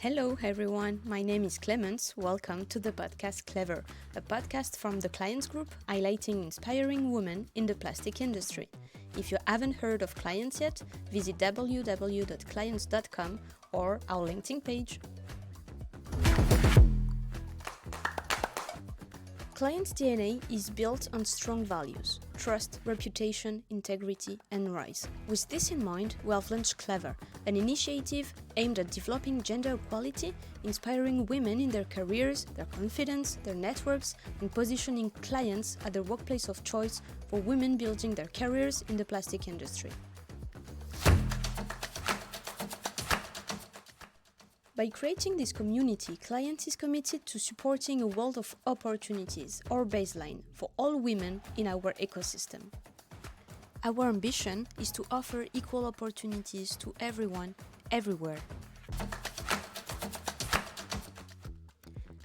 Hello everyone, my name is Clemens. Welcome to the podcast Clayver, a podcast from the Clayens group highlighting inspiring women in the plastic industry. If you haven't heard of Clayens yet, visit www.clayens.com or our LinkedIn page. Clayens' DNA is built on strong values: trust, reputation, integrity, and rise. With this in mind, we have launched Clayver, an initiative aimed at developing gender equality, inspiring women in their careers, their confidence, their networks, and positioning clients at the workplace of choice for women building their careers in the plastic industry. By creating this community, Clayens is committed to supporting a world of opportunities, or baseline, for all women in our ecosystem. Our ambition is to offer equal opportunities to everyone, everywhere.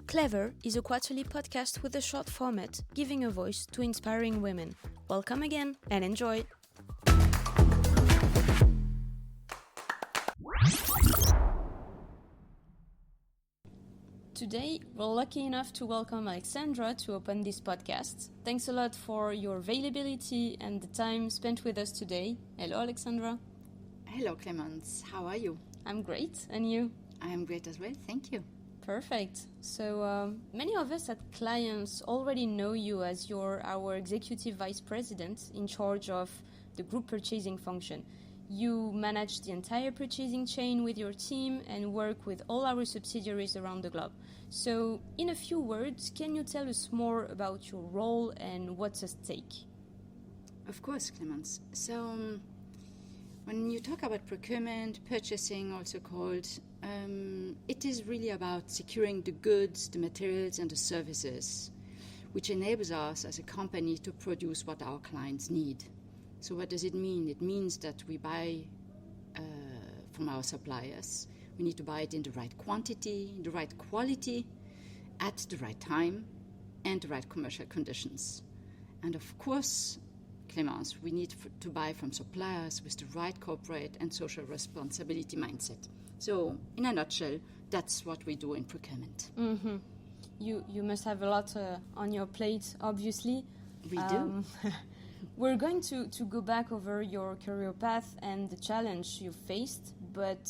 Clayver is a quarterly podcast with a short format, giving a voice to inspiring women. Welcome again and enjoy! Today, we're lucky enough to welcome Alexandra to open this podcast. Thanks a lot for your availability and the time spent with us today. Hello, Alexandra. Hello, Clemens. How are you? I'm great. And you? I am great as well. Thank you. Perfect. So, many of us at Clayens already know you as our Executive Vice President in charge of the group purchasing function. You manage the entire purchasing chain with your team and work with all our subsidiaries around the globe. So, in a few words, can you tell us more about your role and what's at stake? Of course, Clemens. So, when you talk about procurement, purchasing, also called, it is really about securing the goods, the materials, and the services, which enables us as a company to produce what our clients need. So what does it mean? It means that we buy from our suppliers. We need to buy it in the right quantity, the right quality, at the right time, and the right commercial conditions. And of course, Clemens, we need to buy from suppliers with the right corporate and social responsibility mindset. So, in a nutshell, that's what we do in procurement. Mm-hmm. You must have a lot on your plate, obviously. We do. We're going to go back over your career path and the challenge you faced, but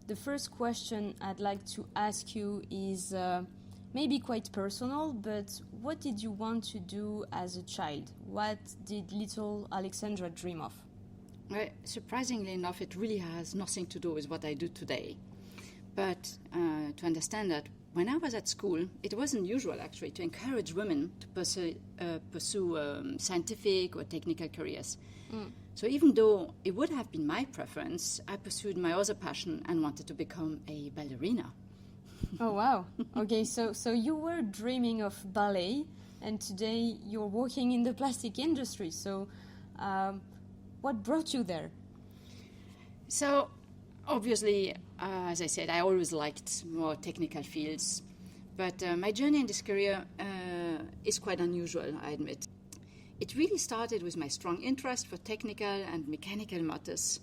the first question I'd like to ask you is maybe quite personal, but what did you want to do as a child? What did little Alexandra dream of? Well, surprisingly enough, it really has nothing to do with what I do today. But to understand that, when I was at school, it wasn't usual actually to encourage women to pursue scientific or technical careers. So even though it would have been my preference, I pursued my other passion and wanted to become a ballerina. Oh, wow. Okay, so you were dreaming of ballet, and today you're working in the plastic industry. So what brought you there? So obviously, as I said, I always liked more technical fields, but my journey in this career is quite unusual, I admit. It really started with my strong interest for technical and mechanical matters,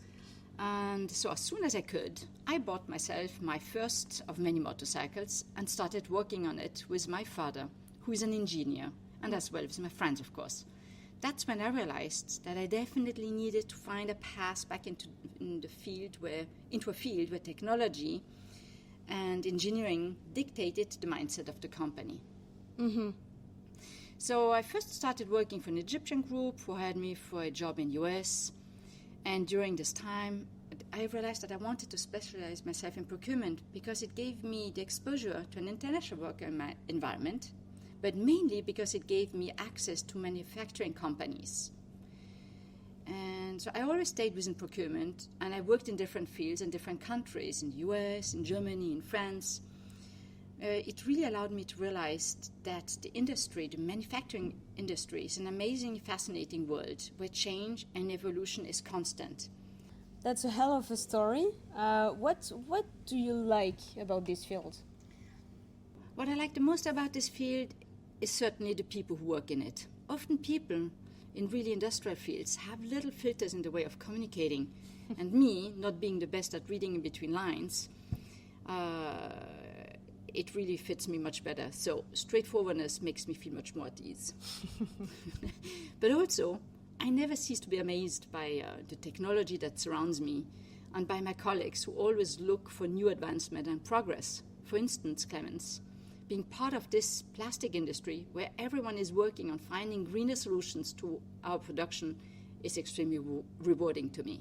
and so as soon as I could, I bought myself my first of many motorcycles and started working on it with my father, who is an engineer, and as well with my friends, of course. That's when I realized that I definitely needed to find a path back into a field where technology and engineering dictated the mindset of the company. Mm-hmm. So I first started working for an Egyptian group who hired me for a job in US. And during this time, I realized that I wanted to specialize myself in procurement because it gave me the exposure to an international work environment, but mainly because it gave me access to manufacturing companies. And so I always stayed within procurement, and I worked in different fields in different countries, in the US, in Germany, in France. It really allowed me to realize that the industry, the manufacturing industry, is an amazing, fascinating world where change and evolution is constant. That's a hell of a story. What do you like about this field? What I like the most about this field is certainly the people who work in it. Often people in really industrial fields have little filters in the way of communicating. And me, not being the best at reading in between lines, it really fits me much better. So straightforwardness makes me feel much more at ease. But also, I never cease to be amazed by the technology that surrounds me and by my colleagues who always look for new advancement and progress. For instance, Clayens, being part of this plastic industry where everyone is working on finding greener solutions to our production is extremely rewarding to me.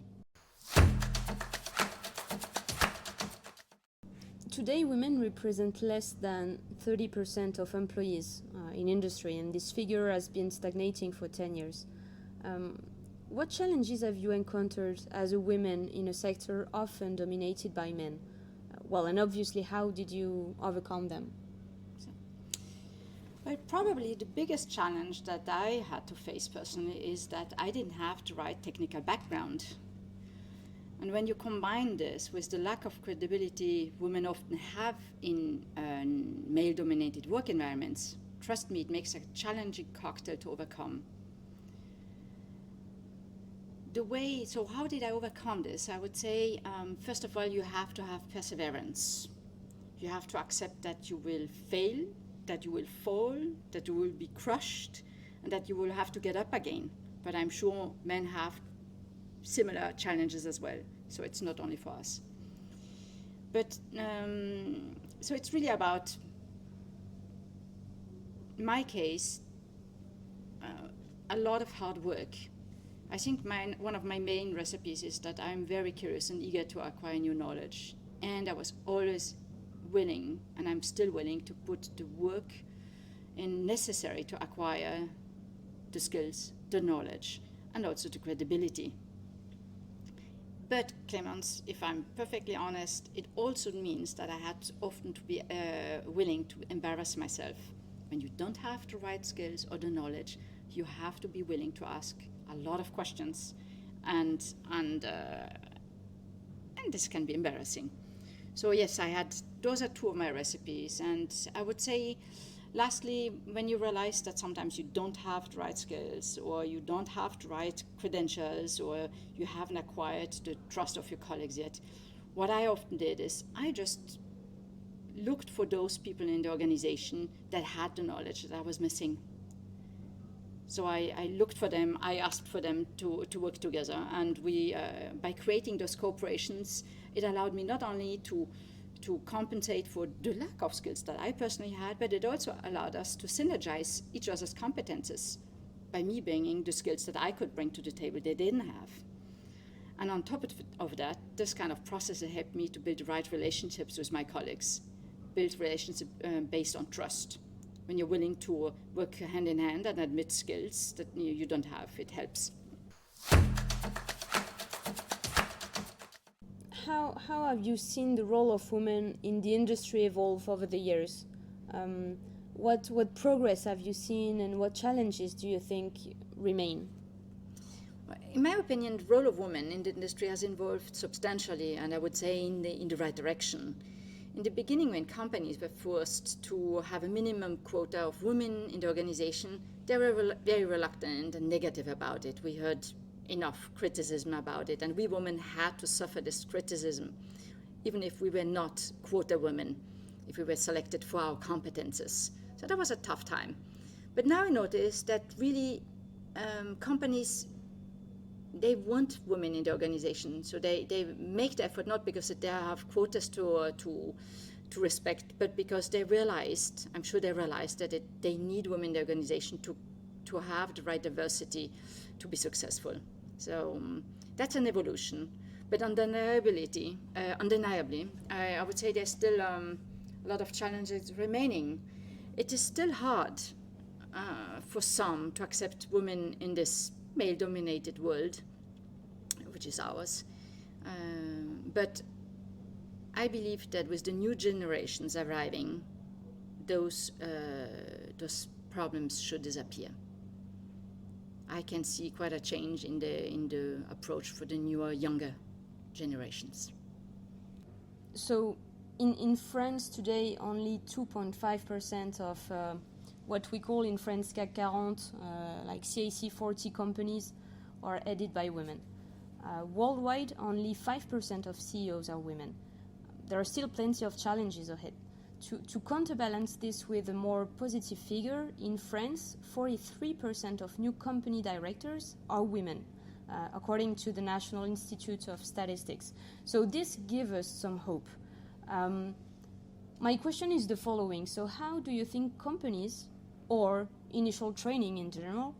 Today, women represent less than 30% of employees in industry, and this figure has been stagnating for 10 years. What challenges have you encountered as a woman in a sector often dominated by men? Well, and obviously, how did you overcome them? Well, probably the biggest challenge that I had to face personally is that I didn't have the right technical background. And when you combine this with the lack of credibility women often have in male-dominated work environments, trust me, it makes a challenging cocktail to overcome. So how did I overcome this? I would say, first of all, you have to have perseverance. You have to accept that you will fail, that you will fall, that you will be crushed, and that you will have to get up again. But I'm sure men have similar challenges as well, so it's not only for us. But so it's really about, in my case, a lot of hard work. I think one of my main recipes is that I'm very curious and eager to acquire new knowledge, and I was always willing, and I'm still willing, to put the work in necessary to acquire the skills, the knowledge, and also the credibility. But Clemens, if I'm perfectly honest, it also means that I had often to be willing to embarrass myself. When you don't have the right skills or the knowledge, you have to be willing to ask a lot of questions, and this can be embarrassing. So yes, those are two of my recipes, and I would say, lastly, when you realize that sometimes you don't have the right skills, or you don't have the right credentials, or you haven't acquired the trust of your colleagues yet, what I often did is I just looked for those people in the organization that had the knowledge that I was missing. So I looked for them, I asked for them to work together, and we, by creating those cooperations, it allowed me not only to compensate for the lack of skills that I personally had, but it also allowed us to synergize each other's competences by me bringing the skills that I could bring to the table they didn't have. And on top of that, this kind of process helped me to build the right relationships with my colleagues, build relationships based on trust. When you're willing to work hand in hand and admit skills that you don't have, it helps. How have you seen the role of women in the industry evolve over the years? What progress have you seen, and what challenges do you think remain? In my opinion, the role of women in the industry has evolved substantially, and I would say in the right direction. In the beginning, when companies were forced to have a minimum quota of women in the organization, they were very reluctant and negative about it. We heard enough criticism about it, and we women had to suffer this criticism, even if we were not quota women, if we were selected for our competences. So that was a tough time. But now I notice that really companies, they want women in the organization, so they make the effort not because they have quotas to respect, but because they realized, I'm sure they realized that they need women in the organization to have the right diversity to be successful. So that's an evolution. But undeniably, I would say there's still a lot of challenges remaining. It is still hard for some to accept women in this male-dominated world, which is ours. But I believe that with the new generations arriving, those problems should disappear. I can see quite a change in the approach for the newer, younger generations. So in France today, only 2.5% of what we call in France CAC 40, like CAC 40 companies, are headed by women. Worldwide, only 5% of CEOs are women. there are still plenty of challenges ahead. To counterbalance this with a more positive figure, in France, 43% of new company directors are women, according to the National Institute of Statistics. So this gives us some hope. My question is the following. So how do you think companies, or initial training in general,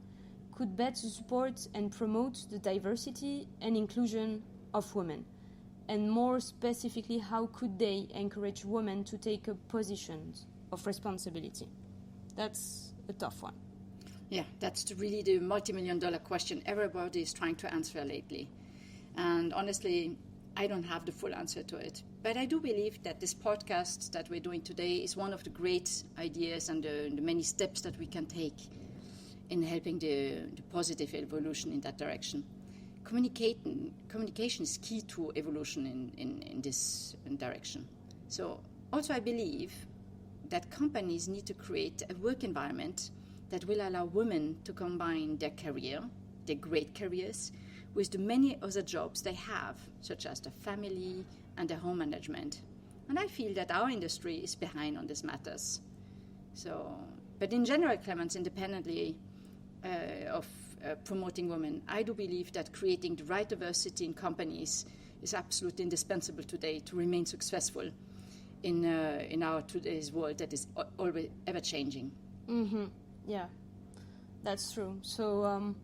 could better support and promote the diversity and inclusion of women? And more specifically, how could they encourage women to take a position of responsibility? That's a tough one. Yeah, that's really the multi-million-dollar question everybody is trying to answer lately. And honestly, I don't have the full answer to it. But I do believe that this podcast that we're doing today is one of the great ideas and the many steps that we can take in helping the positive evolution in that direction. Communication is key to evolution in this direction. So also I believe that companies need to create a work environment that will allow women to combine their career, their great careers, with the many other jobs they have, such as the family and the home management. And I feel that our industry is behind on these matters. But in general, Clemens, independently of promoting women, I do believe that creating the right diversity in companies is absolutely indispensable today to remain successful in our today's world that is always ever changing. Mm-hmm. Yeah, that's true. So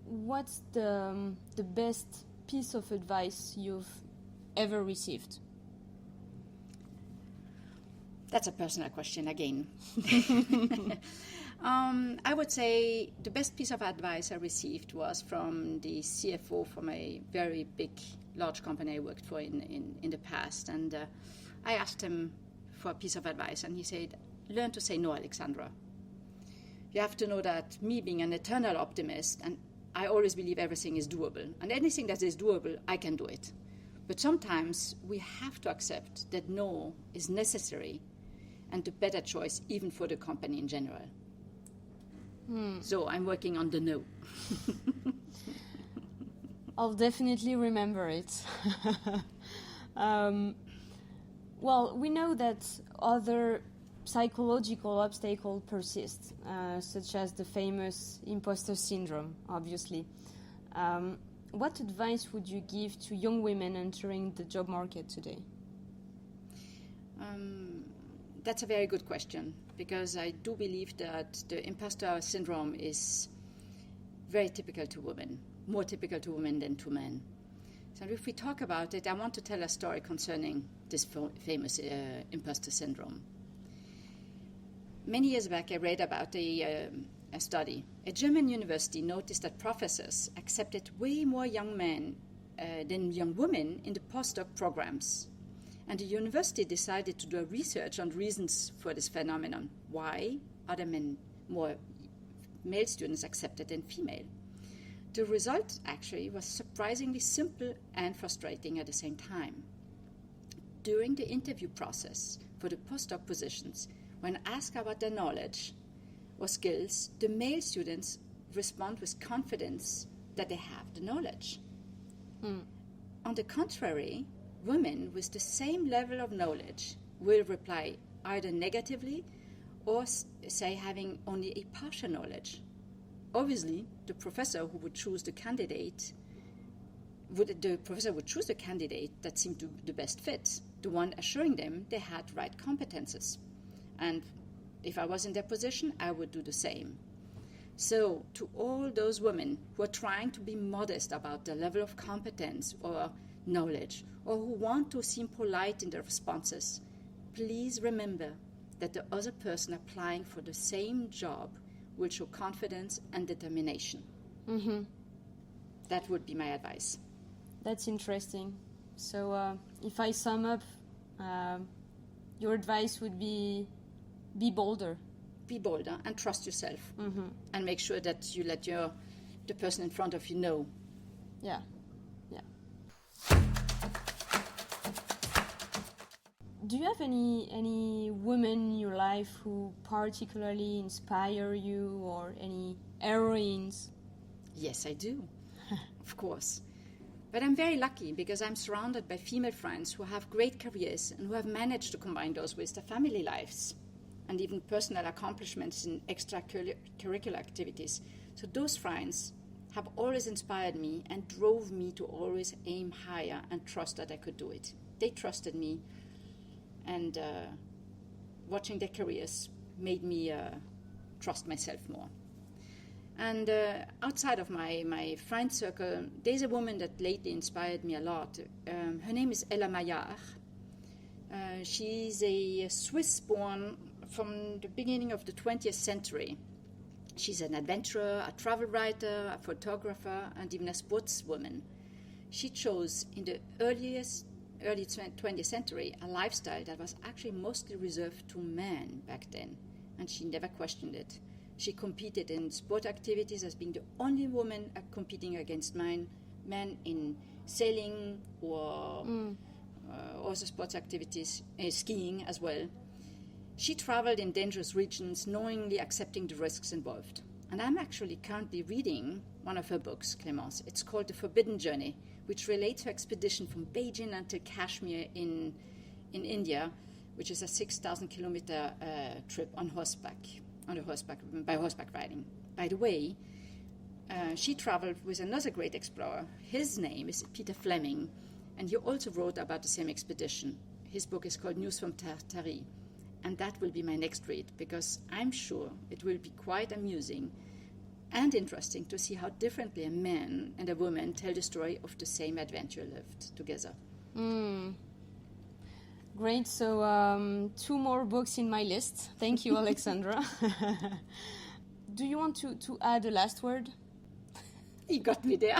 what's the best piece of advice you've ever received? That's a personal question again. I would say the best piece of advice I received was from the CFO from a very big, large company I worked for in the past. And I asked him for a piece of advice, and he said, learn to say no, Alexandra. You have to know that me being an eternal optimist, and I always believe everything is doable. And anything that is doable, I can do it. But sometimes we have to accept that no is necessary and the better choice even for the company in general. So I'm working on the no. I'll definitely remember it. Well, we know that other psychological obstacles persist, such as the famous imposter syndrome, obviously. What advice would you give to young women entering the job market today? That's a very good question, because I do believe that the imposter syndrome is very typical to women, more typical to women than to men. So if we talk about it, I want to tell a story concerning this famous imposter syndrome. Many years back, I read about a study. A German university noticed that professors accepted way more young men than young women in the postdoc programs. And the university decided to do a research on reasons for this phenomenon. Why are there more male students accepted than female? The result actually was surprisingly simple and frustrating at the same time. During the interview process for the postdoc positions, when asked about their knowledge or skills, the male students respond with confidence that they have the knowledge. On the contrary, women with the same level of knowledge will reply either negatively or say having only a partial knowledge. Obviously, the professor would choose the candidate that seemed to be the best fit, the one assuring them they had right competences. And if I was in their position, I would do the same. So, to all those women who are trying to be modest about their level of competence or knowledge, or who want to seem polite in their responses, please remember that the other person applying for the same job will show confidence and determination. Mm-hmm. That would be my advice. That's interesting. So if I sum up, your advice would be bolder. Be bolder and trust yourself. Mm-hmm. And make sure that you let the person in front of you know. Yeah. Do you have any women in your life who particularly inspire you, or any heroines? Yes, I do. Of course. But I'm very lucky because I'm surrounded by female friends who have great careers and who have managed to combine those with their family lives and even personal accomplishments in extracurricular activities. So those friends have always inspired me and drove me to always aim higher and trust that I could do it. They trusted me, and watching their careers made me trust myself more. And outside of my friend circle, there's a woman that lately inspired me a lot. Her name is Ella Maillard. She's a Swiss-born from the beginning of the 20th century. She's an adventurer, a travel writer, a photographer, and even a sportswoman. She chose in the early 20th century a lifestyle that was actually mostly reserved to men back then, and she never questioned it. She competed in sport activities as being the only woman competing against men in sailing or also sports activities, skiing as well. She traveled in dangerous regions, knowingly accepting the risks involved. And I'm actually currently reading one of her books, Clayens. It's called The Forbidden Journey, which relates her expedition from Beijing until Kashmir in India, which is a 6,000-kilometer trip by horseback riding. By the way, she traveled with another great explorer. His name is Peter Fleming, and he also wrote about the same expedition. His book is called News from Tartary, and that will be my next read, because I'm sure it will be quite amusing and interesting to see how differently a man and a woman tell the story of the same adventure lived together. Great. So 2 more books in my list. Thank you, Alexandra. Do you want to add a last word? You got me there.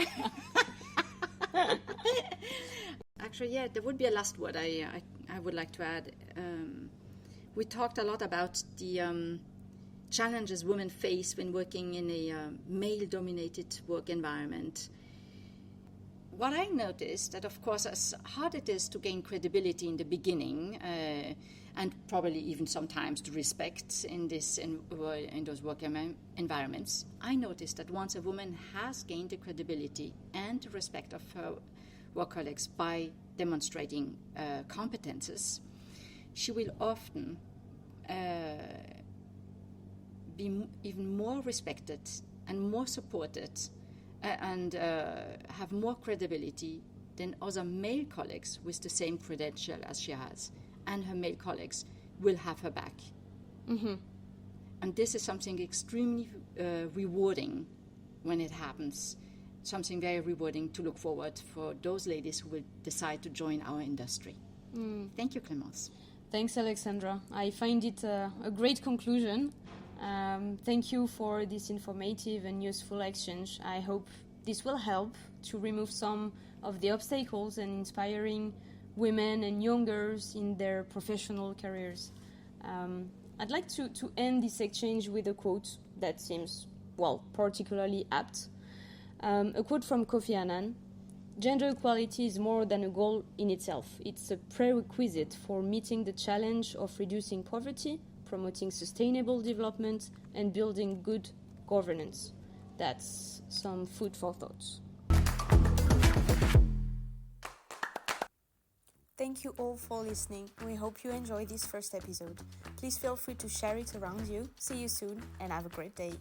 Actually, yeah, there would be a last word I would like to add. We talked a lot about the challenges women face when working in a male-dominated work environment. What I noticed that, of course, as hard it is to gain credibility in the beginning, and probably even sometimes the respect in those work environments, I noticed that once a woman has gained the credibility and the respect of her work colleagues by demonstrating competences, she will often be even more respected and more supported and have more credibility than other male colleagues with the same credential as she has. And her male colleagues will have her back. Mm-hmm. And this is something extremely rewarding when it happens. Something very rewarding to look forward for those ladies who will decide to join our industry. Thank you, Clémence. Thanks, Alexandra. I find it a great conclusion. Thank you for this informative and useful exchange. I hope this will help to remove some of the obstacles and inspiring women and young girls in their professional careers. I'd like to end this exchange with a quote that seems, particularly apt. A quote from Kofi Annan: "Gender equality is more than a goal in itself. It's a prerequisite for meeting the challenge of reducing poverty, promoting sustainable development, and building good governance." That's some food for thought. Thank you all for listening. We hope you enjoyed this first episode. Please feel free to share it around you. See you soon and have a great day.